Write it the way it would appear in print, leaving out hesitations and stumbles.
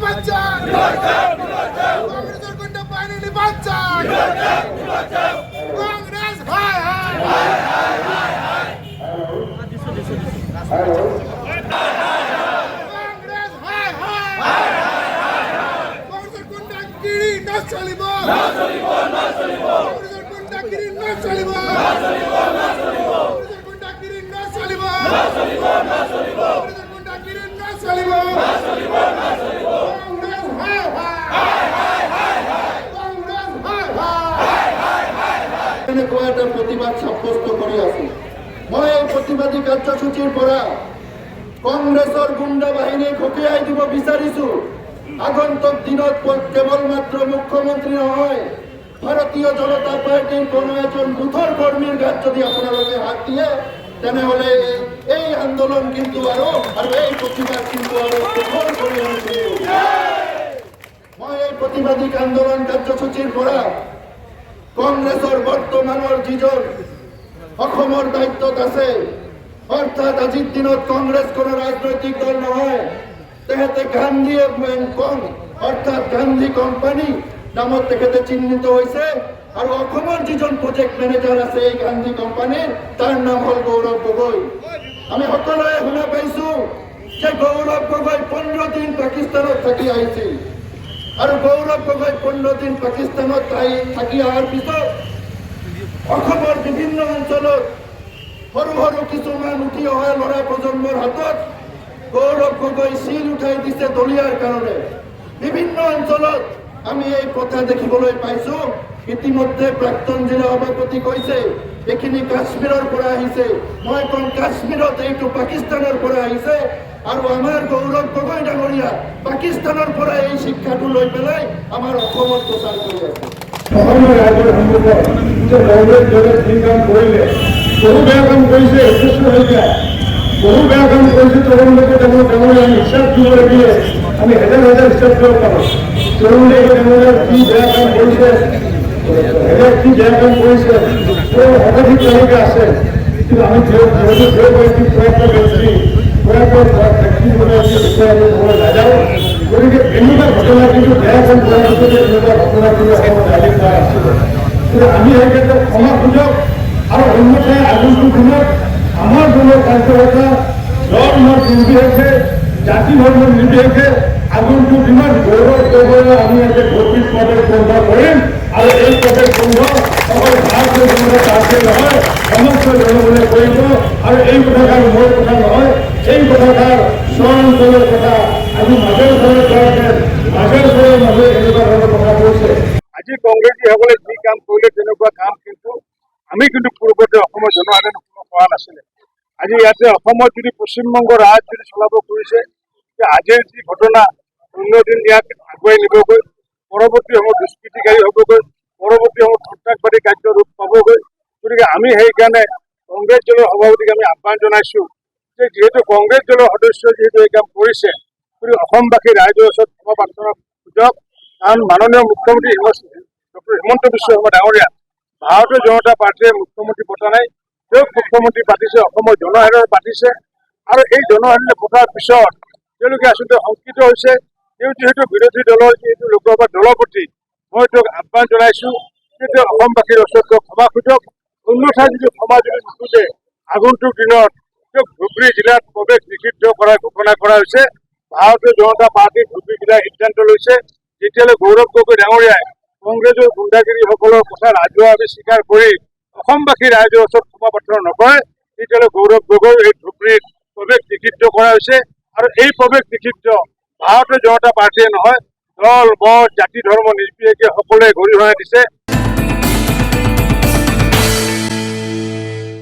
বাঁচান কংগ্রেসের গুন্ডা বাহিনী বাঁচান কংগ্রেস হায় হায় কংগ্রেস হায় হায় কংগ্রেসের গুন্ডা গিরি না চলিব কংগ্রেসের গুন্ডা গিরি না চলিব কংগ্রেসের গুন্ডা গিরি না চলিব কংগ্রেসের গুন্ডা গিরি না চলিব কংগ্রেস হায় হায় কংগ্রেস হায় হায় কয়েকটা প্রতিবাদ সাব্যস্ত কৰি আছো। মই এই প্ৰতিবাদী কাৰ্যসূচীৰ পৰা কংগ্ৰেছৰ গুণ্ডা বাহিনী খকিয়াই দিব বিচাৰিছো। আগন্তুক দিনত কেৱল মাত্ৰ মুখ্যমন্ত্ৰী নহয়, ভাৰতীয় জনতা পাৰ্টিৰ কোনো এজন বুথৰ কৰ্মীৰ গাত যদি আপোনালোকে হাত দিয়ে তেনেহলে এই আন্দোলন কিন্তু আৰু এই প্ৰতিবাদ কিন্তু আৰু কঠোৰ কৰি আনিছো। মই এই প্ৰতিবাদী আন্দোলন কাৰ্যসূচীৰ পৰা কংগ্ৰেছৰ বৰ্তমানৰ যিজন অসমৰ দায়িত্বত আছে, অৰ্থাৎ আজিৰ দিনত কংগ্ৰেছ কোনো ৰাজনৈতিক দল নহয়, তেখেতে গান্ধী কং অৰ্থাৎ গান্ধী কোম্পানী নামত তেখেতে চিহ্নিত হৈছে আৰু অসমৰ যিজন প্ৰজেক্ট মেনেজাৰ আছে এই গান্ধী কোম্পানীৰ, তাৰ নাম হ'ল গৌৰৱ গগৈ। আমি সকলোৱে শুনা পাইছো যে গৌৰৱ গগৈ 15 দিন পাকিস্তানত থাকি আহিছিল আৰু গৌৰৱ গগৈ 15 দিন পাকিস্তানত থাকি অহাৰ পিছত অসমৰ বিভিন্ন অঞ্চলত সৰু সৰু কিছুমান উঠি অহা ল'ৰা প্ৰজন্মৰ হাতত গৌৰৱ গগৈ শিল উঠাই দিছে দলিয়াৰ কাৰণে। বিভিন্ন অঞ্চলত আমি এই কথা দেখিবলৈ পাইছো। ইতিমধ্যে প্ৰাক্তন জিলা সভাপতি কৈছে এইখিনি কাশ্মীৰৰ পৰা আহিছে, মই কম কাশ্মীৰত এইটো পাকিস্তানৰ পৰা আহিছে আৰু আমাৰ গৌৰৱ গগৈ ডাঙৰীয়া পাকিস্তানৰ পৰা এই শিক্ষাটো লৈ পেলাই আমাৰ অসমত প্ৰচাৰ কৰি আছে। ৰাইজৰ সন্মুখত যে কংগ্ৰেছ দলে যি কাম কৰিলে, বহু বেয়া কাম কৰিছে, যথেষ্ট হৈ যায়, বহু বেয়া কাম কৰিছে। তৰুণলৈকে ডাঙৰীয়া আমি হিচাপ দিব লাগিলে আমি হাজাৰ হাজাৰ হিচাপ দিব পাৰোঁ। তৰুণলৈকে ডাঙৰীয়া কি বেয়া কাম কৰিছে, কি বেয়া কাম কৰিছে শতাধিক তালিকা আছে, কিন্তু আমি কয়েকটা ব্যক্তি নাযাওঁ। গতিকে এনেকুৱা ঘটনা কিন্তু বেয়া কাম কৰাৰ পিছতে এনেকুৱা ঘটনা কিন্তু জানি পোৱা নাছিলোঁ। কিন্তু আমি সেই ক্ষেত্ৰত ক্ষমা খোজক আৰু অন্যথাই আগন্তুক দিনত আমাৰ দলৰ কাৰ্যকৰ্তা দল মত নিৰ্বিশেষে, জাতি ধৰ্ম নিৰ্বিশেষে আগন্তুক দিনত গৌৰৱ গগৈয়ে আমি এটা ভৌতিক প্ৰৱেশ বন্ধ কৰিম আৰু এই প্ৰৱেশ বন্ধ অকল ভাৰতীয় জনতা পাৰ্টীয়ে নহয় সমস্ত জনগণে কৰিব। আৰু এই কথাষাৰ মোৰ কথা নহয়, এই কথাষাৰ স্বঅঞ্চলৰ কথা। আজি মাজৰ ঘৰৰ মানুহে এনেকুৱা ধৰণৰ কথা কৈছে। আজি কংগ্ৰেছীসকলে যি কাম কৰিলে তেনেকুৱা কাম কিন্তু আমি কিন্তু পূৰ্বতে অসমৰ জনসাধাৰণে কোনো কৰা নাছিলে। আজি ইয়াতে অসমত যদি পশ্চিমবংগ ৰাজ যদি চলাব খুজিছে, যে আজিৰ যি ঘটনা অন্যদিন ইয়াক আগুৱাই নিবগৈ, পৰৱৰ্তী সময়ত দুষ্কৃতিকাৰী হ'বগৈ, পৰৱৰ্তী সময়ত সন্ত্ৰাসবাদী কাৰ্য ৰূপ পাবগৈ। গতিকে আমি সেইকাৰণে কংগ্ৰেছ দলৰ সভাপতিক আমি আহ্বান জনাইছো যে যিহেতু কংগ্ৰেছ দলৰ সদস্য যিহেতু এই কাম কৰিছে, গতিকে অসমবাসী ৰাইজৰ ওচৰত ক্ষমা প্ৰাৰ্থনা খোজক। কাৰণ মাননীয় মুখ্যমন্ত্ৰী ডক্টৰ হিমন্ত বিশ্ব শৰ্মা ডাঙৰীয়া ভাৰতীয় জনতা পাৰ্টীয়ে মুখ্যমন্ত্ৰী পতা নাই, তেওঁক মুখ্যমন্ত্ৰী পাতিছে অসমৰ জনসাধাৰণে পাতিছে। আৰু এই জনসাধাৰণে পতাৰ পিছত তেওঁলোকে আচলতে শংকিত হৈছে। তেওঁ যিহেতু বিৰোধী দলৰ যিহেতু লোকসভাৰ দলপতি, মই তেওঁক আহ্বান জনাইছো যে তেওঁ অসমবাসীৰ ওচৰত ক্ষমা খোজক। অন্যথা যদি ক্ষমা যদি নোখোজে আগন্তুক দিনত তেওঁক ধুবুৰী জিলাত প্ৰৱেশ নিষিদ্ধ কৰাৰ ঘোষণা কৰা হৈছে। ভাৰতীয় জনতা পাৰ্টীৰ ধুবুৰী জিলাৰ সিদ্ধান্ত লৈছে যেতিয়ালৈ গৌৰৱ গগৈ ডাঙৰীয়াই কংগ্ৰেছৰ গুণ্ডাগিৰিসকলৰ কথা ৰাজহুৱাভাৱে স্বীকাৰ কৰি অসমবাসী ৰাইজৰ ওচৰত ক্ষমা প্ৰাৰ্থনা নকৰে, তেতিয়ালৈ গৌৰৱ গগৈ এই ধুবুৰীত প্ৰৱেশ নিষিদ্ধ কৰা হৈছে। আৰু এই প্ৰৱেশ নিষিদ্ধ ভাৰতীয় জনতা পাৰ্টীয়ে নহয়, দল মত জাতি ধৰ্ম নিৰ্বিশেষে সকলোৱে গৰিহণা দিছে।